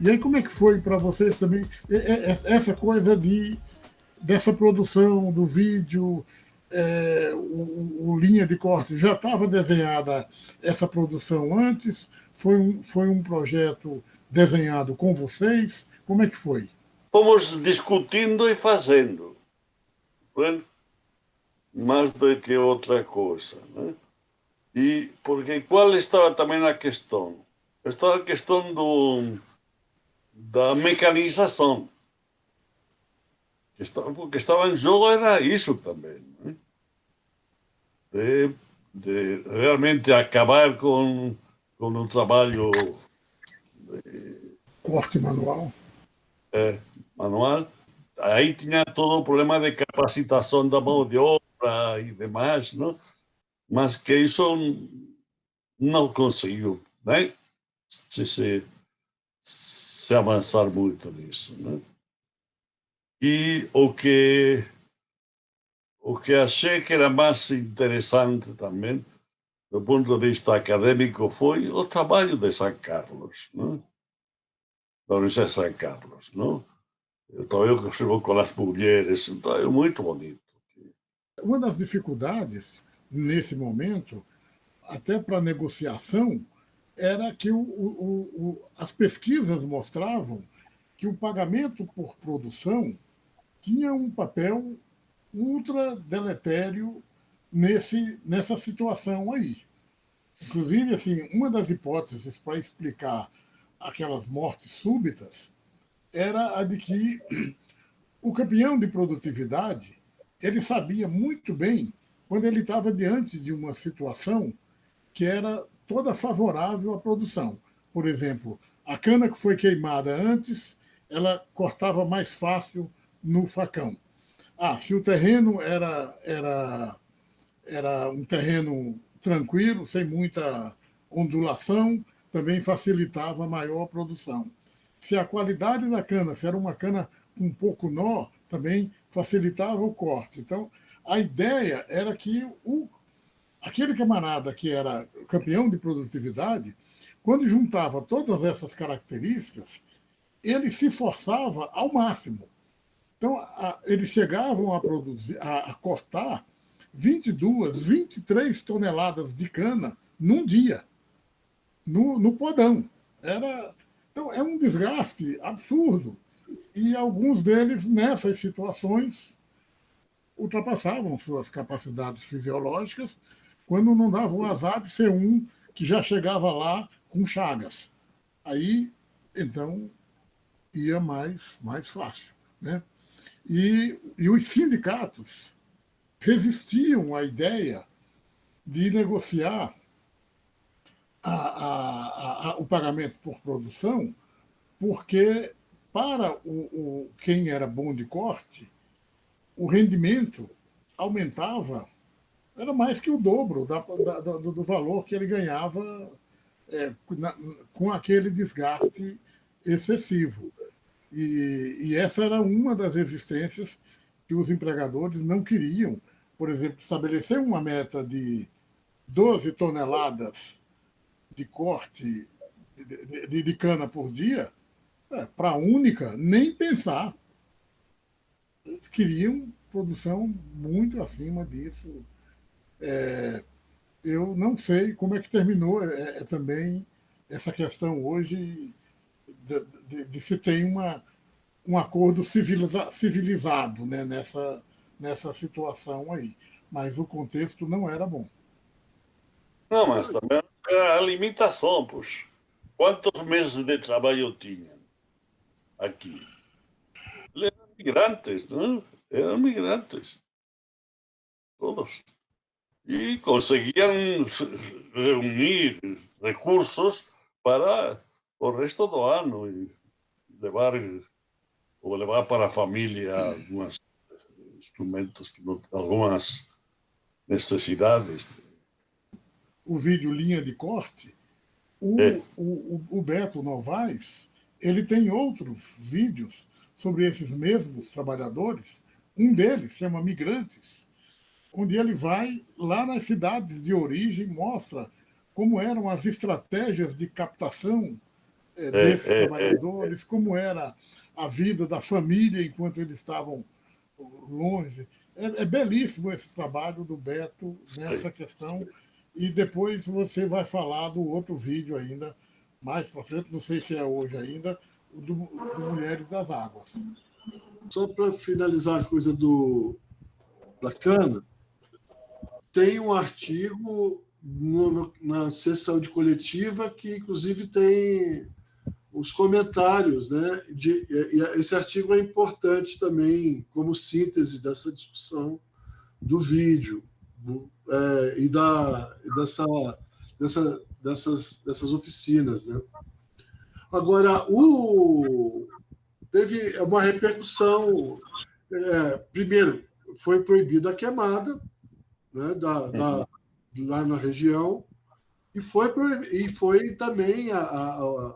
E aí como é que foi para vocês também essa coisa dessa produção do vídeo, o linha de corte? Já estava desenhada essa produção antes? Foi um projeto desenhado com vocês? Como é que foi? Fomos discutindo e fazendo, né? Mais do que outra coisa, né? E porque qual estava também a questão? Estava a questão da mecanização. Porque estava em jogo era isso também, né? De realmente acabar com o trabalho Corte manual? manual. Aí tinha todo o problema de capacitação da mão de obra e demais, não? Mas que isso não conseguiu, né? Se avançar muito nisso, né? E o que achei que era mais interessante também, do ponto de vista acadêmico, foi o trabalho de São Carlos, né? Da Universidade de São Carlos, não? Eu trabalho com as mulheres, então é muito bonito. Uma das dificuldades nesse momento, até para negociação, era que as pesquisas mostravam que o pagamento por produção tinha um papel ultra deletério nessa situação aí. Inclusive, assim, uma das hipóteses para explicar aquelas mortes súbitas era a de que o campeão de produtividade ele sabia muito bem quando ele estava diante de uma situação que era toda favorável à produção. Por exemplo, a cana que foi queimada antes, ela cortava mais fácil no facão. Se o terreno era um terreno tranquilo, sem muita ondulação, também facilitava a maior produção. Se a qualidade da cana, se era uma cana com pouco nó, também facilitava o corte. Então, a ideia era que aquele camarada que era campeão de produtividade, quando juntava todas essas características, ele se esforçava ao máximo. Então, eles chegavam a produzir, a cortar 22, 23 toneladas de cana num dia, no podão. Então, é um desgaste absurdo. E alguns deles, nessas situações, ultrapassavam suas capacidades fisiológicas, quando não dava o azar de ser um que já chegava lá com chagas. Aí, então, ia mais fácil. Né? E os sindicatos resistiam à ideia de negociar o pagamento por produção, porque para quem era bom de corte, o rendimento aumentava, era mais que o dobro do valor que ele ganhava com aquele desgaste excessivo. E essa era uma das resistências que os empregadores não queriam. Por exemplo, estabelecer uma meta de 12 toneladas de corte de cana por dia, para a única, nem pensar. Eles queriam produção muito acima disso. Eu não sei como é que terminou também essa questão hoje de se ter um acordo civilizado, né, nessa situação aí. Mas o contexto não era bom. Não, mas também era a limitação, pois. Quantos meses de trabalho eu tinha aqui? Eram migrantes, não? Eram migrantes, todos. E conseguiam reunir recursos para o resto do ano e levar levar para a família alguns instrumentos, algumas necessidades. O vídeo Linha de Corte, É, o Beto Novaes, ele tem outros vídeos sobre esses mesmos trabalhadores. Um deles chama Migrantes, onde ele vai lá nas cidades de origem, mostra como eram as estratégias de captação desses trabalhadores, como era a vida da família enquanto eles estavam longe. É belíssimo esse trabalho do Beto nessa questão. E depois você vai falar do outro vídeo ainda, mais para frente, não sei se é hoje ainda, do Mulheres das Águas. Só para finalizar a coisa da cana, tem um artigo na seção de coletiva que, inclusive, tem os comentários, né? E esse artigo é importante também como síntese dessa discussão do vídeo e dessas oficinas, né? Agora, teve uma repercussão. Primeiro, foi proibida a queimada, né, lá na região, e foi também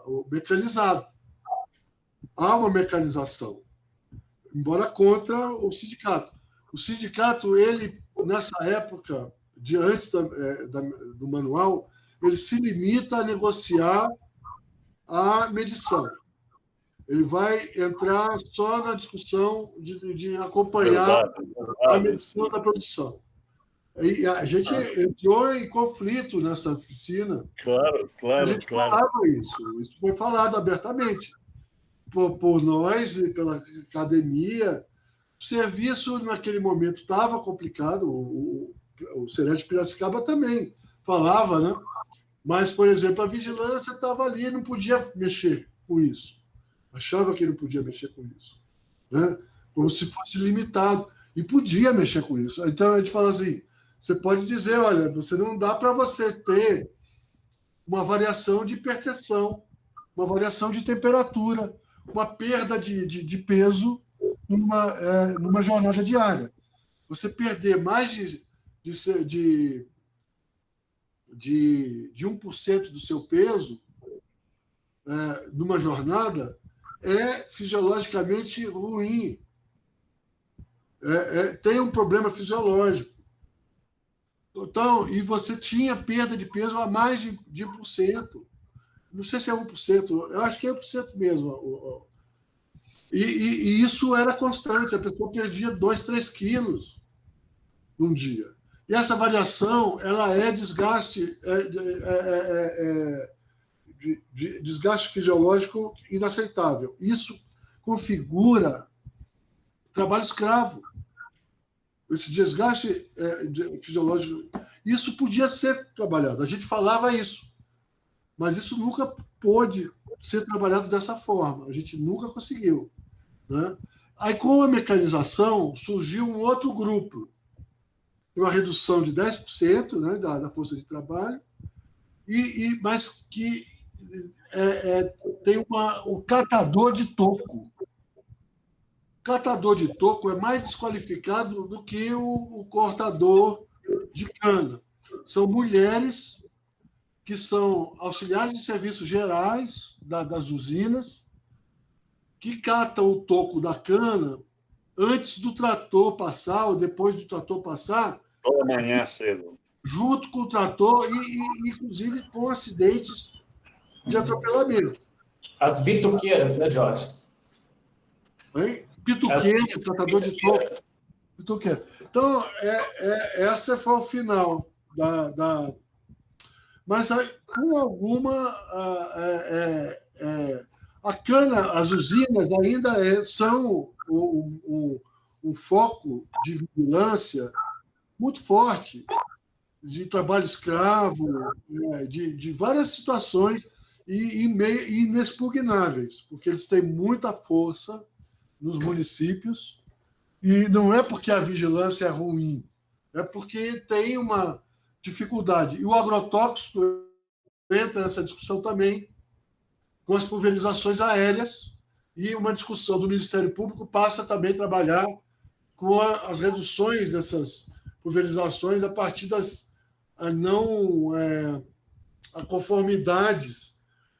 o mecanizado. Há uma mecanização, embora contra o sindicato. O sindicato, ele, nessa época, antes do manual, ele se limita a negociar a medição. Ele vai entrar só na discussão de acompanhar a medição da produção. E a gente entrou em conflito nessa oficina. Claro. A gente falava isso foi falado abertamente por nós e pela academia. O serviço, naquele momento, estava complicado. O Serede de Piracicaba também falava, né? Mas, por exemplo, a vigilância estava ali, não podia mexer com isso. Achava que não podia mexer com isso, né? Como se fosse limitado. E podia mexer com isso. Então, a gente fala assim, você pode dizer, olha, não dá para você ter uma variação de hipertensão, uma variação de temperatura, uma perda de peso numa jornada diária. Você perder mais de 1% do seu peso numa jornada é fisiologicamente ruim. Tem um problema fisiológico. Então, e você tinha perda de peso a mais de 1%. Não sei se é 1%, eu acho que é 1% mesmo. E isso era constante, a pessoa perdia 2, 3 quilos num dia. E essa variação, ela é desgaste, desgaste fisiológico inaceitável. Isso configura trabalho escravo. Esse desgaste fisiológico, isso podia ser trabalhado. A gente falava isso, mas isso nunca pôde ser trabalhado dessa forma. A gente nunca conseguiu, né? Aí, com a mecanização, surgiu um outro grupo, uma redução de 10%, né, da força de trabalho, mas que tem o catador de toco. O catador de toco é mais desqualificado do que o cortador de cana. São mulheres que são auxiliares de serviços gerais das usinas, que catam o toco da cana antes do trator passar ou depois do trator passar. Toda manhã cedo. Junto com o trator e inclusive, com acidentes de atropelamento. As bituqueiras, né, Jorge? Pituqueira, tratador de toco. Pituqueira. Então, essa foi o final Mas com alguma... a cana, as usinas ainda são um foco de vigilância muito forte, de trabalho escravo, de várias situações inexpugnáveis, porque eles têm muita força nos municípios, e não é porque a vigilância é ruim, é porque tem uma dificuldade. E o agrotóxico entra nessa discussão também, com as pulverizações aéreas, e uma discussão do Ministério Público passa também a trabalhar com as reduções dessas pulverizações a partir das conformidades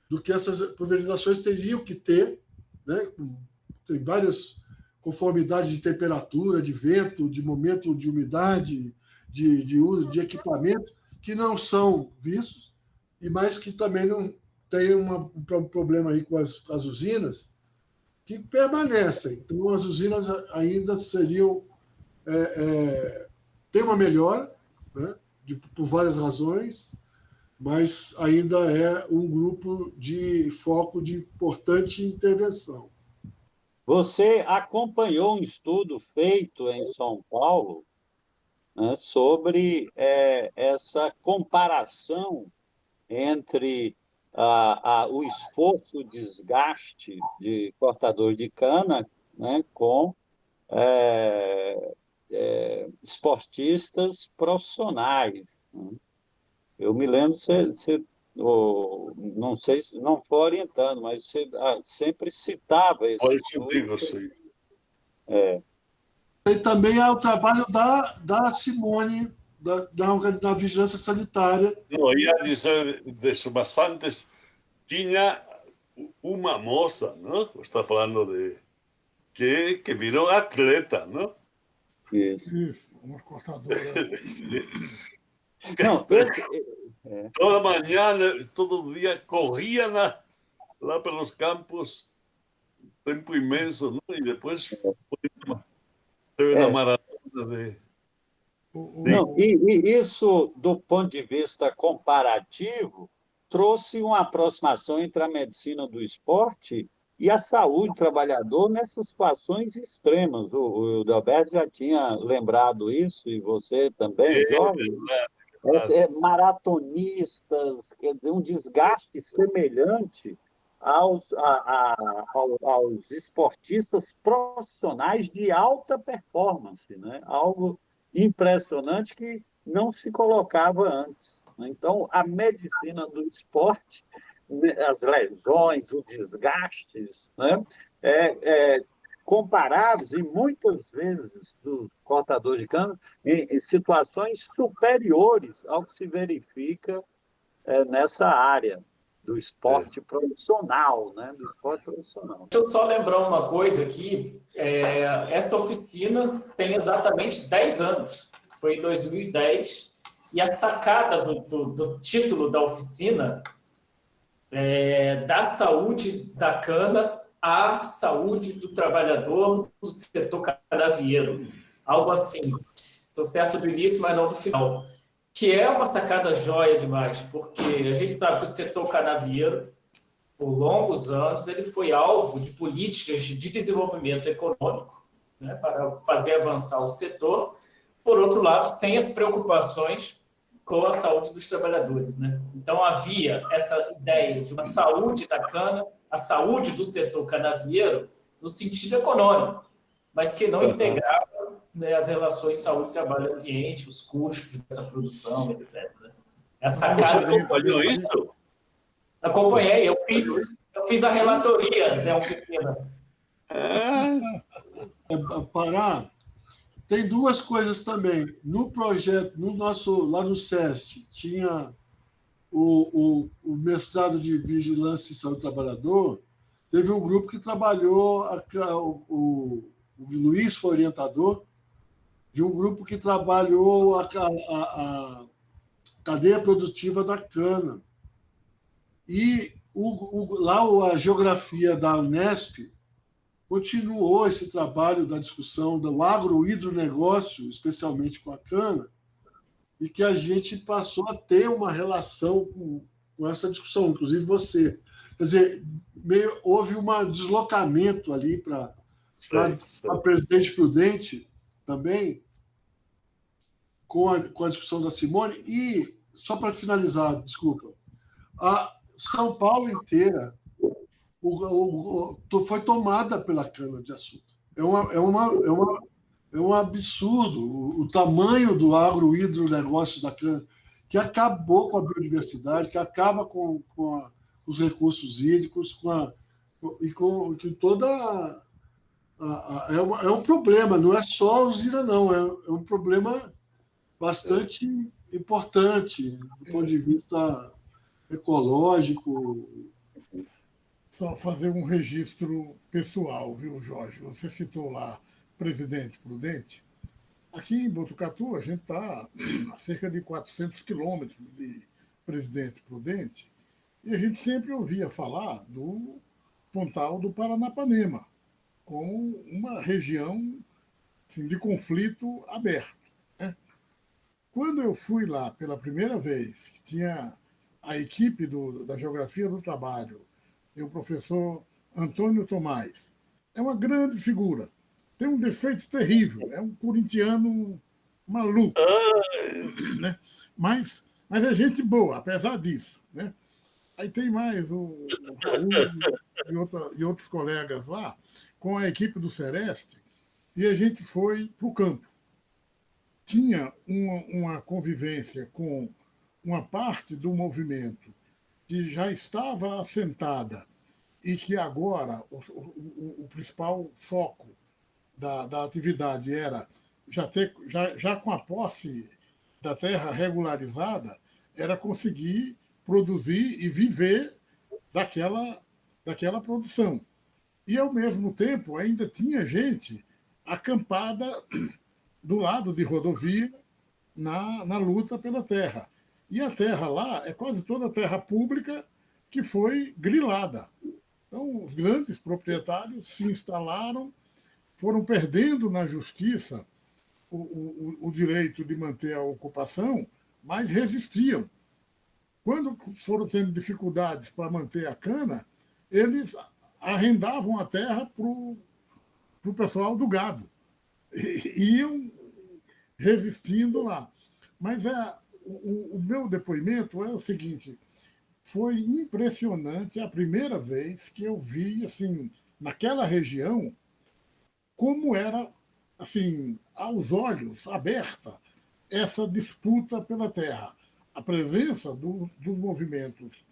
do que essas pulverizações teriam que ter, né? Tem várias conformidades de temperatura, de vento, de momento de umidade, de uso de equipamento, que não são vistos, mas que também tem um problema aí com as usinas que permanecem. Então, as usinas ainda seriam... tem uma melhora, né, por várias razões, mas ainda é um grupo de foco de importante intervenção. Você acompanhou um estudo feito em São Paulo, né, sobre essa comparação entre o esforço, o desgaste de cortador de cana, né, com esportistas profissionais, né? Eu me lembro, não sei se não for orientando, mas você sempre citava esse Olha, eu estudo. digo assim. E também há o trabalho da Simone, da Vigilância Sanitária. Não, ia dizer disso, mas antes tinha uma moça, não? Está falando de que virou atleta, não? Isso. Isso, uma cortadora. Não, Toda manhã, todo dia, corria lá pelos campos, tempo imenso, não? E depois teve na maratona de... não, e isso, do ponto de vista comparativo, trouxe uma aproximação entre a medicina do esporte e a saúde do trabalhador nessas situações extremas. O Dalberto já tinha lembrado isso, e você também, Jorge. Maratonistas, quer dizer, um desgaste semelhante aos esportistas profissionais de alta performance, né? Algo impressionante que não se colocava antes. Então, a medicina do esporte, as lesões, os desgastes, né? Comparados, e muitas vezes, dos cortadores de cana, em situações superiores ao que se verifica nessa área do esporte profissional, né? Do esporte profissional. Deixa eu só lembrar uma coisa aqui. Essa oficina tem exatamente 10 anos. Foi em 2010. E a sacada do título da oficina da saúde da cana à saúde do trabalhador do setor canavieiro. Algo assim. Estou certo do início, mas não do final. Que é uma sacada joia demais, porque a gente sabe que o setor canavieiro, por longos anos, ele foi alvo de políticas de desenvolvimento econômico, né, para fazer avançar o setor. Por outro lado, sem as preocupações com a saúde dos trabalhadores, né? Então, havia essa ideia de uma saúde da cana, a saúde do setor canavieiro, no sentido econômico, mas que não integrava, né, as relações saúde-trabalho-ambiente, os custos dessa produção, etc. Essa Você cara acompanhou isso? acompanhei, eu fiz a relatoria da oficina. Pará, tem duas coisas também. No projeto, lá no SEST, tinha o mestrado de Vigilância e Saúde do Trabalhador. Teve um grupo que trabalhou, o Luiz foi orientador, de um grupo que trabalhou a cadeia produtiva da cana. E lá a geografia da Unesp continuou esse trabalho da discussão do agro-hidronegócio, especialmente com a cana, e que a gente passou a ter uma relação com essa discussão, inclusive você. Quer dizer, houve um deslocamento ali para a Presidente Prudente também, com a discussão da Simone. E, só para finalizar, desculpa, a São Paulo inteira foi tomada pela cana-de-açúcar. É um absurdo o tamanho do agro-hidronegócio da cana, que acabou com a biodiversidade, que acaba com os recursos hídricos, e com toda... É um problema, não é só a usina, não. É um problema bastante importante do ponto de vista ecológico. Só fazer um registro pessoal, viu, Jorge? Você citou lá Presidente Prudente. Aqui em Botucatu, a gente está a cerca de 400 quilômetros de Presidente Prudente, E a gente sempre ouvia falar do Pontal do Paranapanema, como uma região assim, de conflito aberto, né? Quando eu fui lá pela primeira vez, tinha a equipe da Geografia do Trabalho e o professor Antônio Tomás. É uma grande figura. Tem um defeito terrível, é um corintiano maluco, né? Mas é gente boa, apesar disso, né? Aí tem mais o Raul e outros colegas lá, com a equipe do Sereste, e a gente foi para o campo. Tinha uma convivência com uma parte do movimento que já estava assentada e que agora o principal foco da atividade era já com a posse da terra regularizada, era conseguir produzir e viver daquela produção. E, ao mesmo tempo, ainda tinha gente acampada do lado de rodovia na luta pela terra. E a terra lá é quase toda terra pública que foi grilada. Então, os grandes proprietários se instalaram, foram perdendo na justiça o direito de manter a ocupação, mas resistiam. Quando foram tendo dificuldades para manter a cana, eles arrendavam a terra para o pessoal do gado. Iam resistindo lá. Mas o meu depoimento é o seguinte: foi impressionante a primeira vez que eu vi, assim, naquela região, como era, assim, aos olhos, aberta, essa disputa pela terra. A presença dos movimentos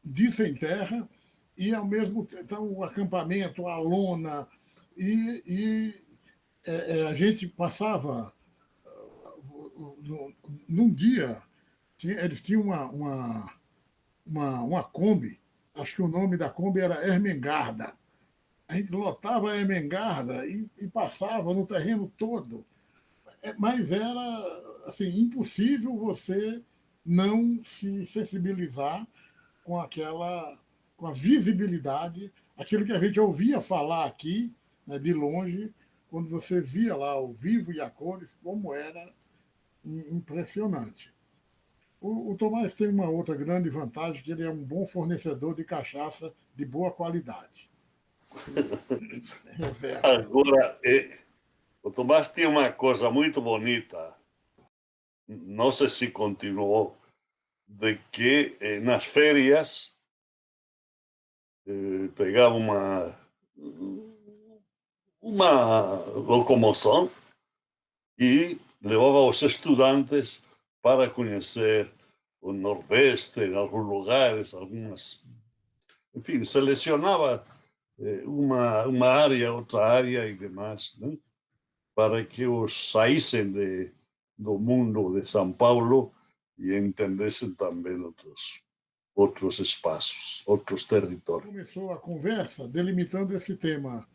de sem terra e, ao mesmo tempo, então, o acampamento, a lona, a gente passava, num dia, eles tinham uma Kombi, acho que o nome da Kombi era Ermengarda. A gente lotava a Ermengarda e passava no terreno todo. Mas era assim, impossível você não se sensibilizar com com a visibilidade, aquilo que a gente ouvia falar aqui, né, de longe, quando você via lá ao vivo e a cores, como era impressionante. O Tomás tem uma outra grande vantagem, que ele é um bom fornecedor de cachaça de boa qualidade. Agora, o Tomás tinha uma coisa muito bonita, não sei se continuou, de que nas férias pegava uma locomoção e levava os estudantes para conhecer o Nordeste, em alguns lugares, enfim, selecionava uma área, outra área e demais, né? Para que os saíssem do mundo de São Paulo e entendessem também outros espaços, outros territórios. Começou a conversa delimitando esse tema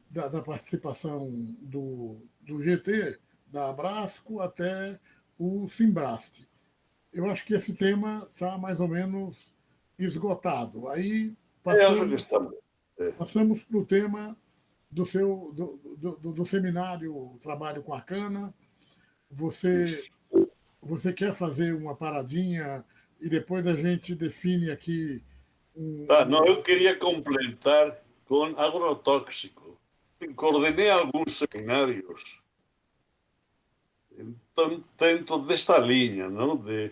da participação do GT, da Abrasco, até o Simbraste. Eu acho que esse tema está mais ou menos esgotado. Aí passamos para o tema do seminário Trabalho com a Cana. Você quer fazer uma paradinha e depois a gente define aqui não, eu queria completar com agrotóxico. Coordenei alguns seminários dentro dessa linha, não? De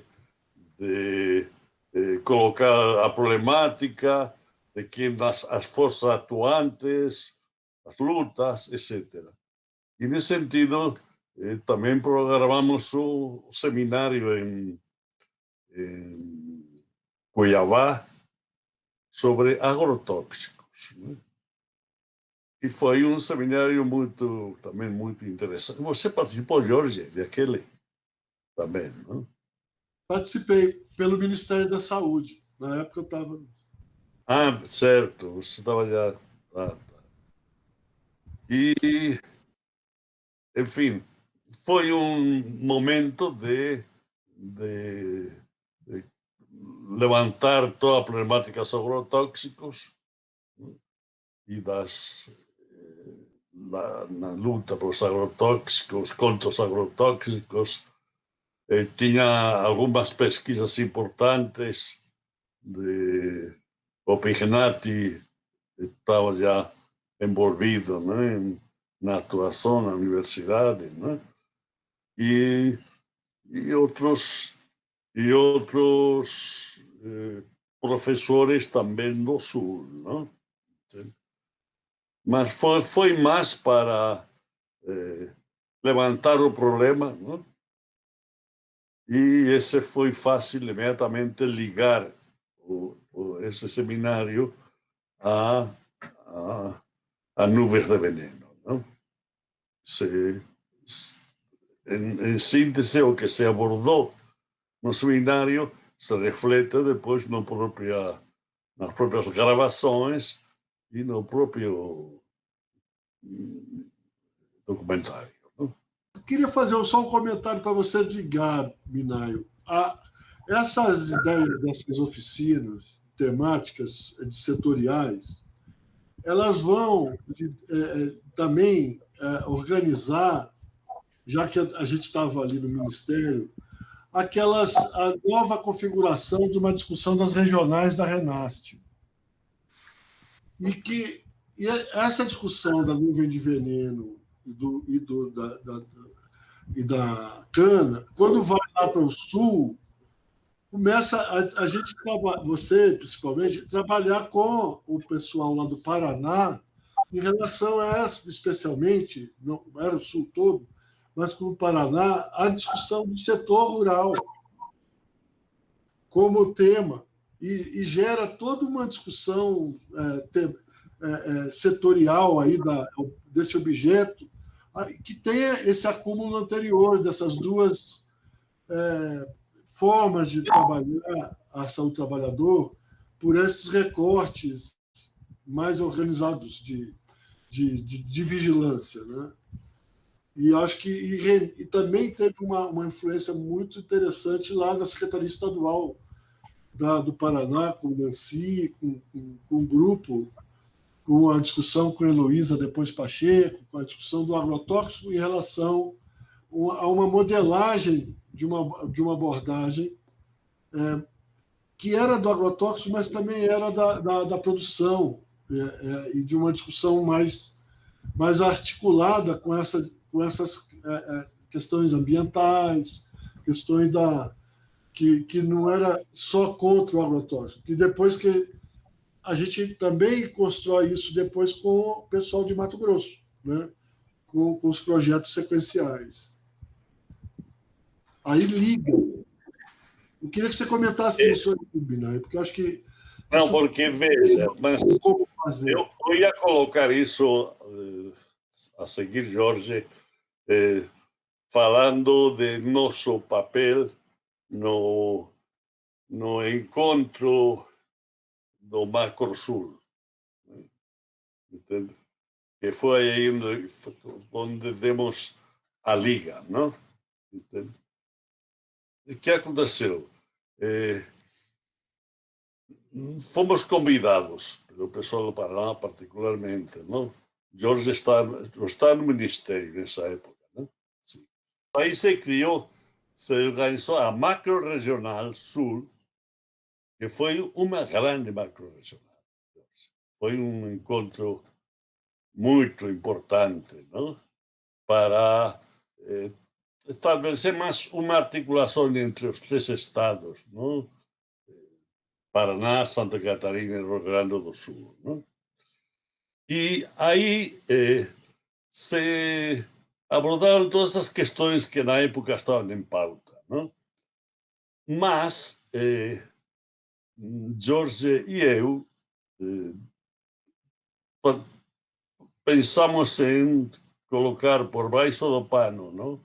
colocar a problemática de que as forças atuantes, as lutas, etc. E, nesse sentido, também programamos o seminário em Cuiabá sobre agrotóxicos, né? E foi um seminário também muito interessante. Você participou, Jorge, daquele também, não? Participei pelo Ministério da Saúde. Na época eu estava. Ah, certo, você estava já. Tá. E, enfim, foi um momento de levantar toda a problemática dos agrotóxicos e na luta pelos agrotóxicos, contra os agrotóxicos. Tinha algumas pesquisas importantes o Pignatti estava já envolvido, né, na atuação na universidade, né, e outros professores também do Sul, né? Mas foi mais para levantar o problema, né? E esse foi fácil imediatamente ligar esse seminário a nuvens de veneno, não? Em síntese, o que se abordou no seminário se reflete depois nas próprias gravações e no próprio documentário. Não? Eu queria fazer só um comentário para você ligar, Minayo. Essas ideias dessas oficinas temáticas setoriais, elas vão também organizar, já que a gente estava ali no Ministério, a nova configuração de uma discussão das regionais da Renast. E essa discussão da nuvem de veneno e da cana, quando vai lá para o Sul, começa a gente, você principalmente, trabalhar com o pessoal lá do Paraná em relação a essa, especialmente, não era o Sul todo, mas com o Paraná, a discussão do setor rural como tema, e gera toda uma discussão setorial aí desse objeto, que tenha esse acúmulo anterior dessas duas formas de trabalhar a saúde do trabalhador por esses recortes mais organizados de vigilância, né? E acho que também teve uma influência muito interessante lá na Secretaria Estadual do Paraná, com o Nancy, com o grupo, com a discussão com a Heloísa, depois Pacheco, com a discussão do agrotóxico em relação a uma modelagem de uma abordagem que era do agrotóxico, mas também era da produção, e de uma discussão mais articulada com essas questões ambientais, questões que não era só contra o agrotóxico, que depois que a gente também constrói isso depois com o pessoal de Mato Grosso, né? com os projetos sequenciais. Aí liga. Eu queria que você comentasse isso aí, Binay, porque eu acho que... Não, porque, veja, mas eu ia colocar isso a seguir, Jorge, falando de nosso papel no encontro do Macrosul, entende? Que foi aí onde demos a liga, não? Entende? O que aconteceu? Fomos convidados pelo pessoal do Paraná, particularmente, não? Jorge está no Ministério nessa época, não? Sim. Aí se organizou a Macro-Regional Sul, que foi uma grande macro-regional. Foi um encontro muito importante, não? Para estabelecer mais uma articulação entre os três estados, não? Paraná, Santa Catarina e Rio Grande do Sul, não? E aí se abordaram todas as questões que na época estavam em pauta, não? Mas Jorge e eu pensamos em colocar por baixo do pano, não?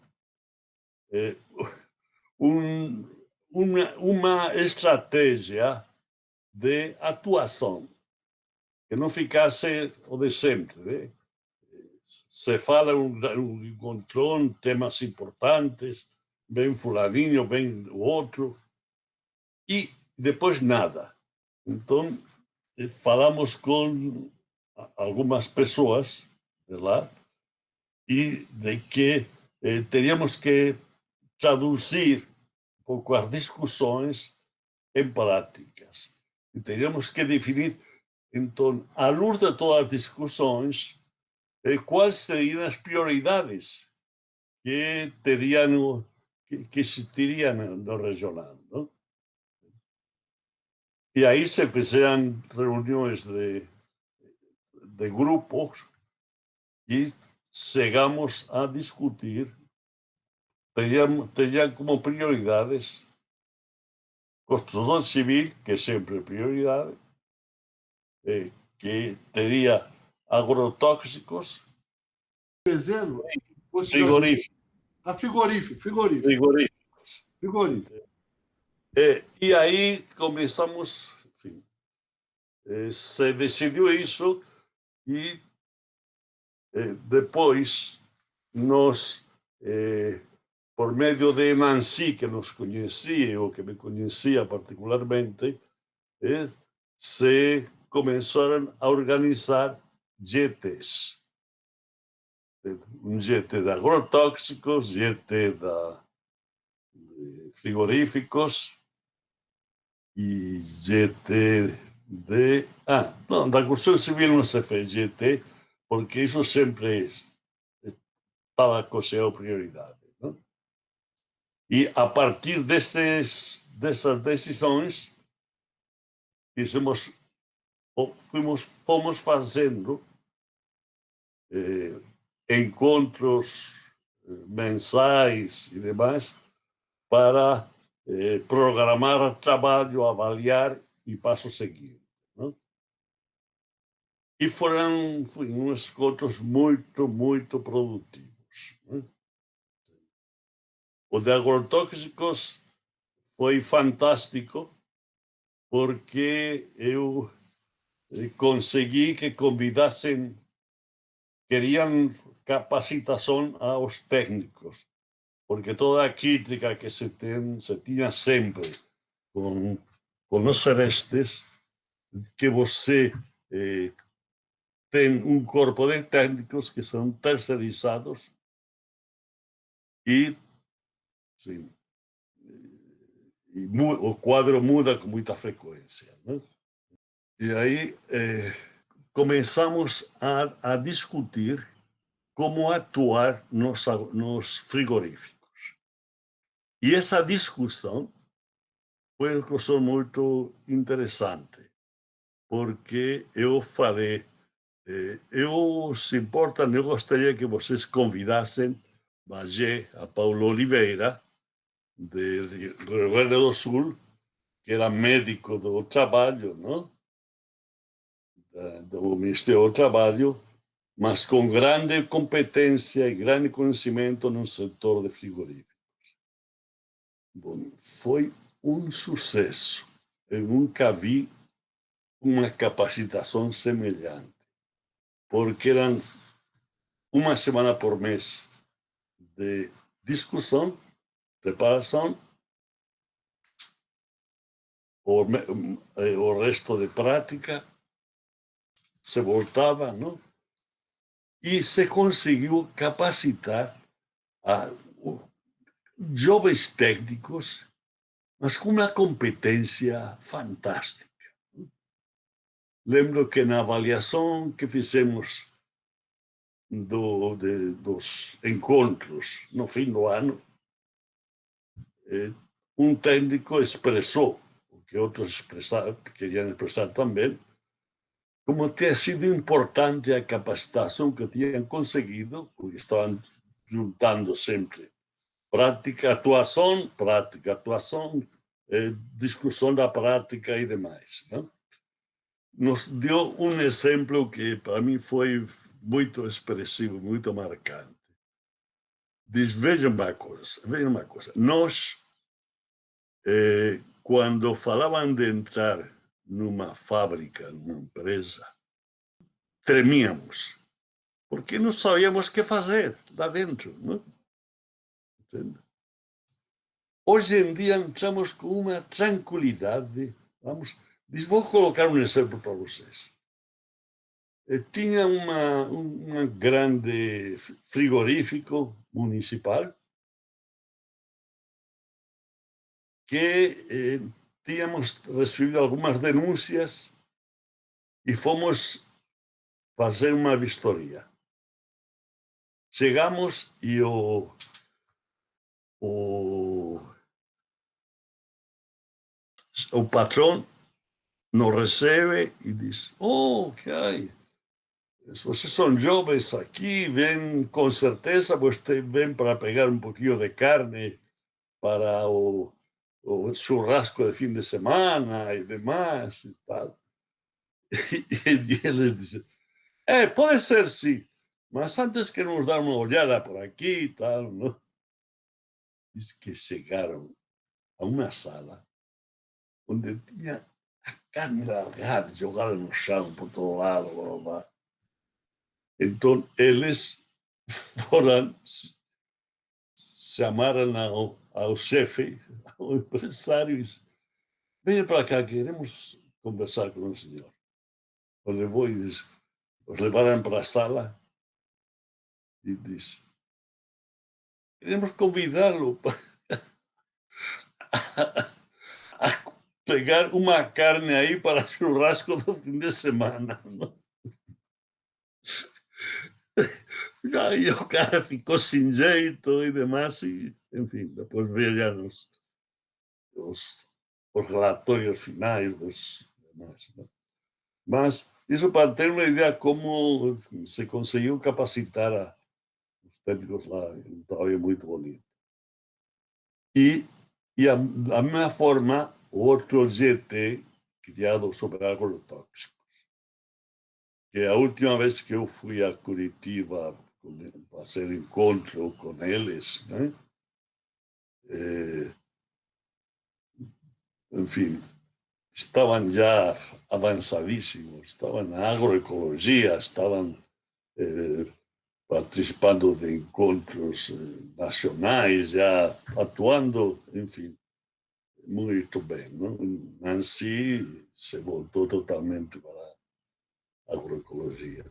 Uma estratégia de atuação que não ficasse o de sempre, né? Se fala encontrou temas importantes, vem fulaninho, vem o outro, e depois nada. Então, falamos com algumas pessoas de lá e de que teríamos que traduzir um pouco as discussões em práticas. E teríamos que definir, então, à luz de todas as discussões, quais seriam as prioridades que teriam, que existiriam no regional, não? E aí se fizeram reuniões de grupos e chegamos a discutir, teriam como prioridades construção civil, que é sempre prioridade, que teria agrotóxicos, Dezeno, frigoríficos. Frigorífico. E aí começamos, enfim, se decidiu isso e depois nós, por meio de Nancy, que nos conhecia, ou que me conhecia particularmente, se começaram a organizar GTs. Um GT de agrotóxicos, GT de frigoríficos e GT de... não, da construção civil não se fez GT, porque isso sempre estava com a prioridade. Não? E a partir dessas decisões, fomos fazendo encontros mensais e demais para programar trabalho, avaliar e passo seguinte. Não? E foram uns encontros muito, muito produtivos. Não? O de agrotóxicos foi fantástico porque eu consegui que convidassem, queriam capacitação aos técnicos, porque toda a crítica que se tinha sempre com os Serestes, que você tem um corpo de técnicos que são terceirizados e, sim, o quadro muda com muita frequência. Né? E aí começamos a discutir como atuar nos frigoríficos. E essa discussão foi uma discussão muito interessante, porque eu falei, se importa, eu gostaria que vocês convidassem a Paulo Oliveira, de Rio Grande do Sul, que era médico do trabalho, não? Do Ministério do Trabalho, mas com grande competência e grande conhecimento no setor de frigoríficos. Bom, foi um sucesso. Eu nunca vi uma capacitação semelhante, porque eram uma semana por mês de discussão, preparação, o resto de prática, se voltava, não? E se conseguiu capacitar jovens técnicos, mas com uma competência fantástica. Lembro que na avaliação que fizemos dos encontros no fim do ano, um técnico expressou, o que outros queriam expressar também, como tinha sido importante a capacitação que tinham conseguido, porque estavam juntando sempre prática, atuação, discussão da prática e demais. Não? Nos deu um exemplo que para mim foi muito expressivo, muito marcante. Diz, vejam uma coisa, nós, quando falavam de entrar numa fábrica, numa empresa, tremíamos, porque não sabíamos o que fazer lá dentro. Não? Entende? hoje em dia entramos com uma tranquilidade. Vou colocar um exemplo para vocês. Tinha uma grande frigorífico municipal que tínhamos recebido algumas denúncias e fomos fazer uma vistoria. Chegamos e o patrão nos recebe e diz: "Oh, que hay? Vocês são jovens aqui, vêm com certeza, você vem para pegar um pouquinho de carne para o churrasco de fim de semana e demais e tal." E eles dizem: pode ser sim, mas antes que nos dar uma olhada por aqui e tal, não? Diz que chegaram a uma sala onde tinha a carne largada, jogada no chão por todo lado, blá, blá. Então eles foram, chamaram ao chefe, ao empresário, e disse: "Venha para cá, queremos conversar com o senhor." O levou e disse, os levaram para a sala e disse: "Queremos convidá-lo a pegar uma carne aí para churrasco do fim de semana." Já aí o cara ficou sem jeito e demais, e, enfim, depois veio os relatórios finais dos demais. Né? Mas isso para ter uma ideia como, enfim, se conseguiu capacitar os técnicos lá, um trabalho muito bonito. E da mesma forma, outro GT criado sobre agrotóxicos. Que a última vez que eu fui a Curitiba fazer encontro com eles, né? Enfim, estavam já avançadíssimos, estavam na agroecologia, estavam participando de encontros nacionais, já atuando, enfim, muito bem. Não? Nancy se voltou totalmente para a agroecologia.